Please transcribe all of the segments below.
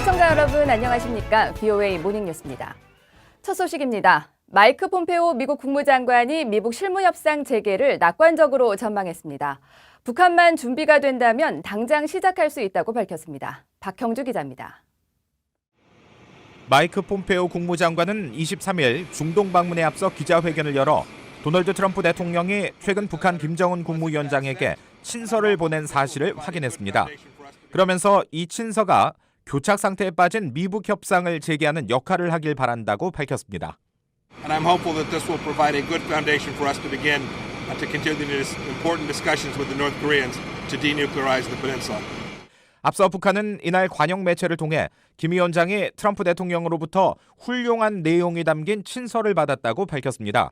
시청자 여러분 안녕하십니까? VOA 모닝뉴스입니다. 첫 소식입니다. 마이크 폼페오 미국 국무장관이 미북 실무협상 재개를 낙관적으로 전망했습니다. 북한만 준비가 된다면 당장 시작할 수 있다고 밝혔습니다. 박형주 기자입니다. 마이크 폼페오 국무장관은 23일 중동 방문에 앞서 기자회견을 열어 도널드 트럼프 대통령이 최근 북한 김정은 국무위원장에게 친서를 보낸 사실을 확인했습니다. 그러면서 이 친서가 교착 상태에 빠진 미북 협상을 재개하는 역할을 하길 바란다고 밝혔습니다. And I'm hopeful that this will provide a good foundation for us to begin to continue these important discussions with the North Koreans to denuclearize the peninsula. 앞서 북한은 이날 관영 매체를 통해 김 위원장이 트럼프 대통령으로부터 훌륭한 내용이 담긴 친서를 받았다고 밝혔습니다.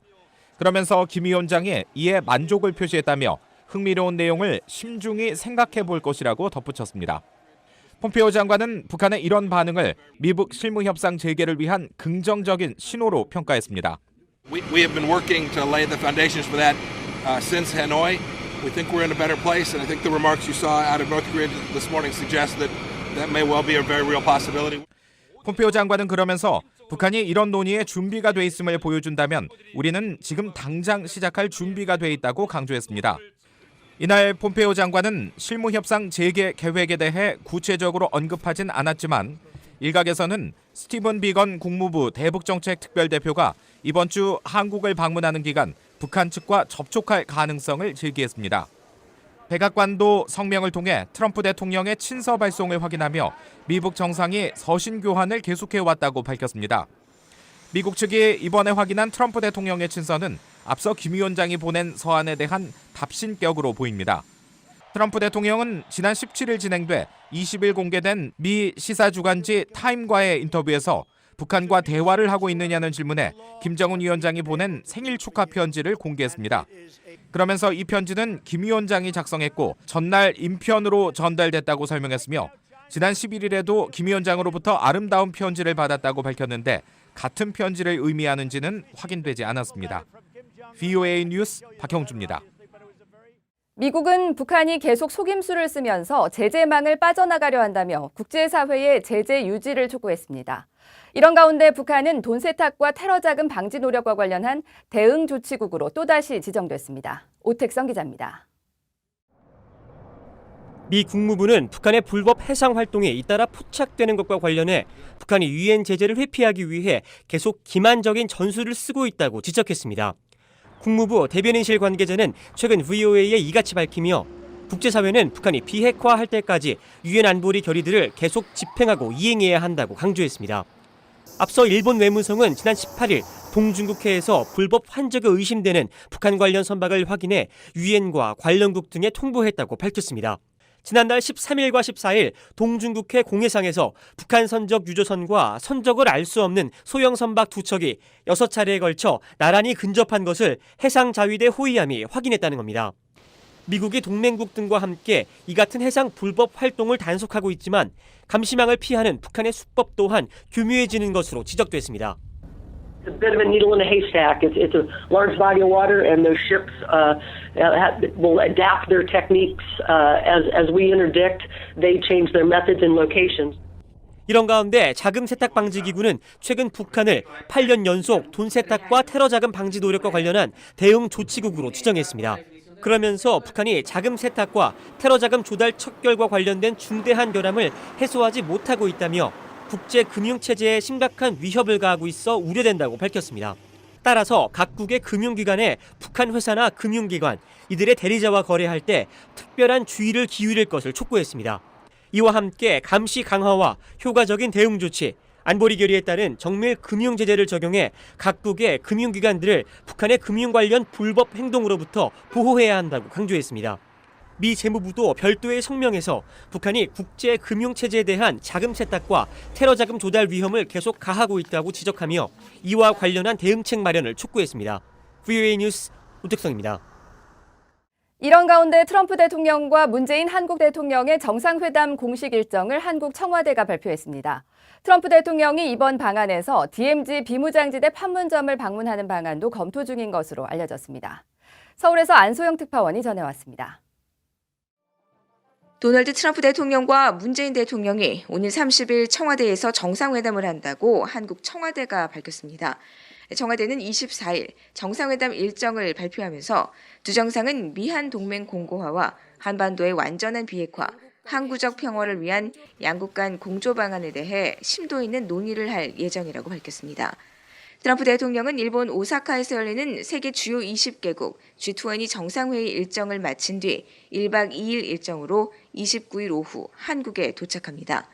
그러면서 김 위원장이 이에 만족을 표시했다며 흥미로운 내용을 심중히 생각해 볼 것이라고 덧붙였습니다. 폼페오 장관은 북한의 이런 반응을 미북 실무협상 재개를 위한 긍정적인 신호로 평가했습니다. We have been working to lay the foundations for that since Hanoi. We think we're in a better place, and I think the remarks you saw out of North Korea this morning suggest that that may well be a very real possibility. 폼페오 장관은 그러면서 북한이 이런 논의에 준비가 돼 있음을 보여준다면 우리는 지금 당장 시작할 준비가 돼 있다고 강조했습니다. 이날 폼페오 장관은 실무협상 재개 계획에 대해 구체적으로 언급하진 않았지만 일각에서는 스티븐 비건 국무부 대북정책 특별대표가 이번 주 한국을 방문하는 기간 북한 측과 접촉할 가능성을 제기했습니다. 백악관도 성명을 통해 트럼프 대통령의 친서 발송을 확인하며 미북 정상이 서신 교환을 계속해왔다고 밝혔습니다. 미국 측이 이번에 확인한 트럼프 대통령의 친서는 앞서 김 위원장이 보낸 서한에 대한 답신격으로 보입니다. 트럼프 대통령은 지난 17일 진행돼 20일 공개된 미 시사주간지 타임과의 인터뷰에서 북한과 대화를 하고 있느냐는 질문에 김정은 위원장이 보낸 생일 축하 편지를 공개했습니다. 그러면서 이 편지는 김 위원장이 작성했고 전날 인편으로 전달됐다고 설명했으며 지난 11일에도 김 위원장으로부터 아름다운 편지를 받았다고 밝혔는데 같은 편지를 의미하는지는 확인되지 않았습니다. VOA 뉴스 박형주입니다. 미국은 북한이 계속 속임수를 쓰면서 제재망을 빠져나가려 한다며 국제사회의 제재 유지를 촉구했습니다. 이런 가운데 북한은 돈 세탁과 테러 자금 방지 노력과 관련한 대응 조치국으로 또다시 지정됐습니다. 오택성 기자입니다. 미 국무부는 북한의 불법 해상 활동에 잇따라 포착되는 것과 관련해 북한이 유엔 제재를 회피하기 위해 계속 기만적인 전술을 쓰고 있다고 지적했습니다. 국무부 대변인실 관계자는 최근 VOA에 이같이 밝히며 국제사회는 북한이 비핵화할 때까지 유엔 안보리 결의들을 계속 집행하고 이행해야 한다고 강조했습니다. 앞서 일본 외무성은 지난 18일 동중국해에서 불법 환적이 의심되는 북한 관련 선박을 확인해 유엔과 관련국 등에 통보했다고 밝혔습니다. 지난달 13일과 14일 동중국해 공해상에서 북한 선적 유조선과 선적을 알 수 없는 소형 선박 2척이 6차례에 걸쳐 나란히 근접한 것을 해상자위대 호위함이 확인했다는 겁니다. 미국이 동맹국 등과 함께 이 같은 해상 불법 활동을 단속하고 있지만 감시망을 피하는 북한의 수법 또한 교묘해지는 것으로 지적됐습니다. It's a bit of a needle in a haystack. It's a large body of water, and those ships will adapt their techniques as we interdict. They change their methods and locations. 이런 가운데 자금 세탁 방지 기구는 최근 북한을 8년 연속 돈 세탁과 테러 자금 방지 노력과 관련한 대응 조치국으로 지정했습니다. 그러면서 북한이 자금 세탁과 테러 자금 조달 척결과 관련된 중대한 결함을 해소하지 못하고 있다며 국제 금융 체제에 심각한 위협을 가하고 있어 우려된다고 밝혔습니다. 따라서 각국의 금융기관에 북한 회사나 금융기관, 이들의 대리자와 거래할 때 특별한 주의를 기울일 것을 촉구했습니다. 이와 함께 감시 강화와 효과적인 대응 조치, 안보리 결의에 따른 정밀 금융 제재를 적용해 각국의 금융기관들을 북한의 금융 관련 불법 행동으로부터 보호해야 한다고 강조했습니다. 미 재무부도 별도의 성명에서 북한이 국제 금융 체제에 대한 자금 세탁과 테러 자금 조달 위험을 계속 가하고 있다고 지적하며 이와 관련한 대응책 마련을 촉구했습니다. VOA 뉴스 오택성입니다. 이런 가운데 트럼프 대통령과 문재인 한국 대통령의 정상회담 공식 일정을 한국 청와대가 발표했습니다. 트럼프 대통령이 이번 방안에서 DMZ 비무장지대 판문점을 방문하는 방안도 검토 중인 것으로 알려졌습니다. 서울에서 안소영 특파원이 전해왔습니다. 도널드 트럼프 대통령과 문재인 대통령이 오늘 30일 청와대에서 정상회담을 한다고 한국 청와대가 밝혔습니다. 청와대는 24일 정상회담 일정을 발표하면서 두 정상은 미한 동맹 공고화와 한반도의 완전한 비핵화, 항구적 평화를 위한 양국 간 공조 방안에 대해 심도 있는 논의를 할 예정이라고 밝혔습니다. 트럼프 대통령은 일본 오사카에서 열리는 세계 주요 20개국 G20 정상회의 일정을 마친 뒤 1박 2일 일정으로 29일 오후 한국에 도착합니다.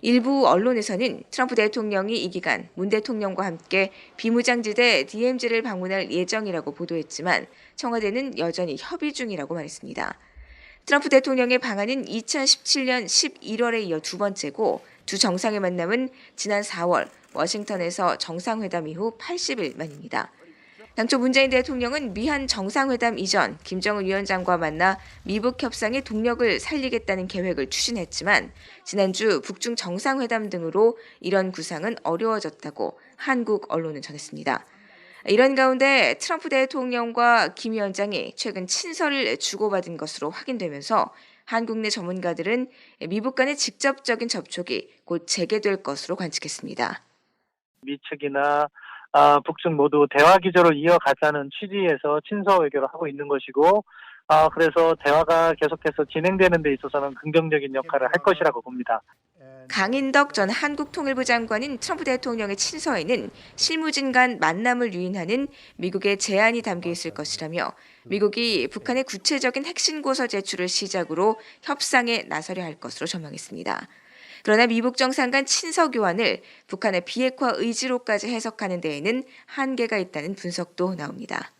일부 언론에서는 트럼프 대통령이 이 기간 문 대통령과 함께 비무장지대 DMZ를 방문할 예정이라고 보도했지만 청와대는 여전히 협의 중이라고 말했습니다. 트럼프 대통령의 방한은 2017년 11월에 이어 두 번째고 두 정상의 만남은 지난 4월 워싱턴에서 정상회담 이후 80일 만입니다. 당초 문재인 대통령은 미한 정상회담 이전 김정은 위원장과 만나 미북 협상의 동력을 살리겠다는 계획을 추진했지만 지난주 북중 정상회담 등으로 이런 구상은 어려워졌다고 한국 언론은 전했습니다. 이런 가운데 트럼프 대통령과 김 위원장이 최근 친서를 주고받은 것으로 확인되면서 한국 내 전문가들은 미북 간의 직접적인 접촉이 곧 재개될 것으로 관측했습니다. 미측이나 북측 모두 대화 기조를 이어가자는 취지에서 친서 외교를 하고 있는 것이고 그래서 대화가 계속해서 진행되는 데 있어서는 긍정적인 역할을 할 것이라고 봅니다. 강인덕 전 한국통일부 장관은 트럼프 대통령의 친서에는 실무진 간 만남을 유인하는 미국의 제안이 담겨 있을 것이라며 미국이 북한의 구체적인 핵신고서 제출을 시작으로 협상에 나서려 할 것으로 전망했습니다. 그러나 미북 정상 간 친서 교환을 북한의 비핵화 의지로까지 해석하는 데에는 한계가 있다는 분석도 나옵니다.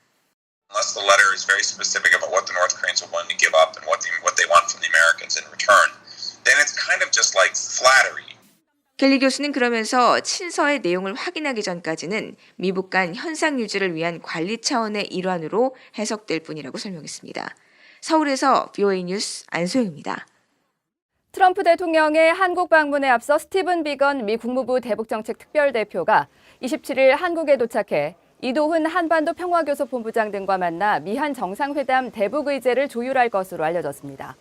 Unless the letter is very specific about what the North Koreans are willing to give up and what they want from the Americans in return, then it's kind of just like flattery. 켈리 교수는 그러면서 친서의 내용을 확인하기 전까지는 미북 간 현상 유지를 위한 관리 차원의 일환으로 해석될 뿐이라고 설명했습니다. 서울에서 VOA 뉴스 안소영입니다. 트럼프 대통령의 한국 방문에 앞서 스티븐 비건 미 국무부 대북정책 특별대표가 27일 한국에 도착해 이도훈 한반도 평화교섭본부장 등과 만나 미한 정상회담 대북 의제를 조율할 것으로 알려졌습니다.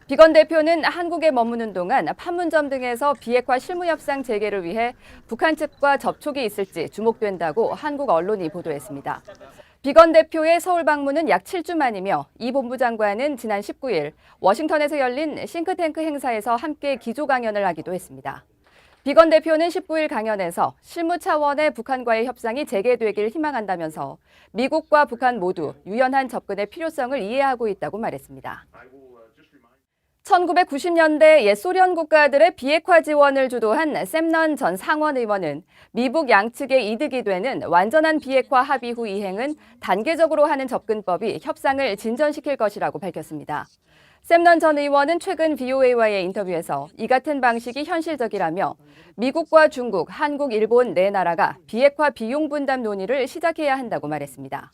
비건 대표는 한국에 머무는 동안 판문점 등에서 비핵화 실무협상 재개를 위해 북한 측과 접촉이 있을지 주목된다고 한국 언론이 보도했습니다. 비건 대표의 서울 방문은 약 7주 만이며 이 본부장과는 지난 19일 워싱턴에서 열린 싱크탱크 행사에서 함께 기조 강연을 하기도 했습니다. 비건 대표는 19일 강연에서 실무 차원의 북한과의 협상이 재개되길 희망한다면서 미국과 북한 모두 유연한 접근의 필요성을 이해하고 있다고 말했습니다. 1990년대 옛 소련 국가들의 비핵화 지원을 주도한 샘넌 전 상원 의원은 미북 양측의 이득이 되는 완전한 비핵화 합의 후 이행은 단계적으로 하는 접근법이 협상을 진전시킬 것이라고 밝혔습니다. 샘넌 전 의원은 최근 VOA와의 인터뷰에서 이 같은 방식이 현실적이라며 미국과 중국, 한국, 일본 네 나라가 비핵화 비용 분담 논의를 시작해야 한다고 말했습니다.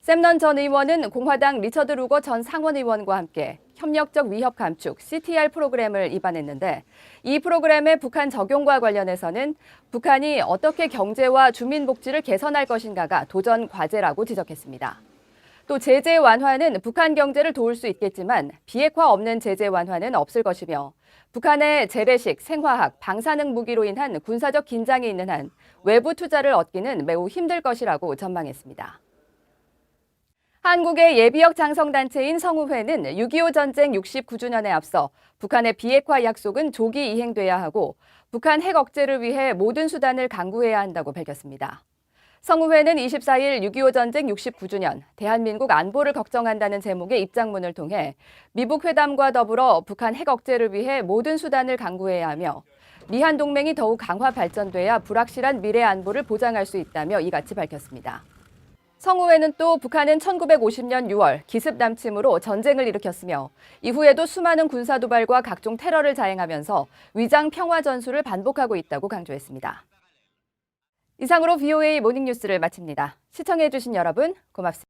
샘넌 전 의원은 공화당 리처드 루거 전 상원 의원과 함께 협력적 위협 감축 CTR 프로그램을 입안했는데 이 프로그램의 북한 적용과 관련해서는 북한이 어떻게 경제와 주민 복지를 개선할 것인가가 도전 과제라고 지적했습니다. 또 제재 완화는 북한 경제를 도울 수 있겠지만 비핵화 없는 제재 완화는 없을 것이며 북한의 재래식, 생화학, 방사능 무기로 인한 군사적 긴장이 있는 한 외부 투자를 얻기는 매우 힘들 것이라고 전망했습니다. 한국의 예비역 장성단체인 성우회는 6.25 전쟁 69주년에 앞서 북한의 비핵화 약속은 조기 이행돼야 하고 북한 핵 억제를 위해 모든 수단을 강구해야 한다고 밝혔습니다. 성우회는 24일 6.25 전쟁 69주년 대한민국 안보를 걱정한다는 제목의 입장문을 통해 미북 회담과 더불어 북한 핵 억제를 위해 모든 수단을 강구해야 하며 미한 동맹이 더욱 강화 발전돼야 불확실한 미래 안보를 보장할 수 있다며 이같이 밝혔습니다. 성우회는 또 북한은 1950년 6월 기습 남침으로 전쟁을 일으켰으며 이후에도 수많은 군사 도발과 각종 테러를 자행하면서 위장 평화 전술을 반복하고 있다고 강조했습니다. 이상으로 VOA 모닝뉴스를 마칩니다. 시청해주신 여러분 고맙습니다.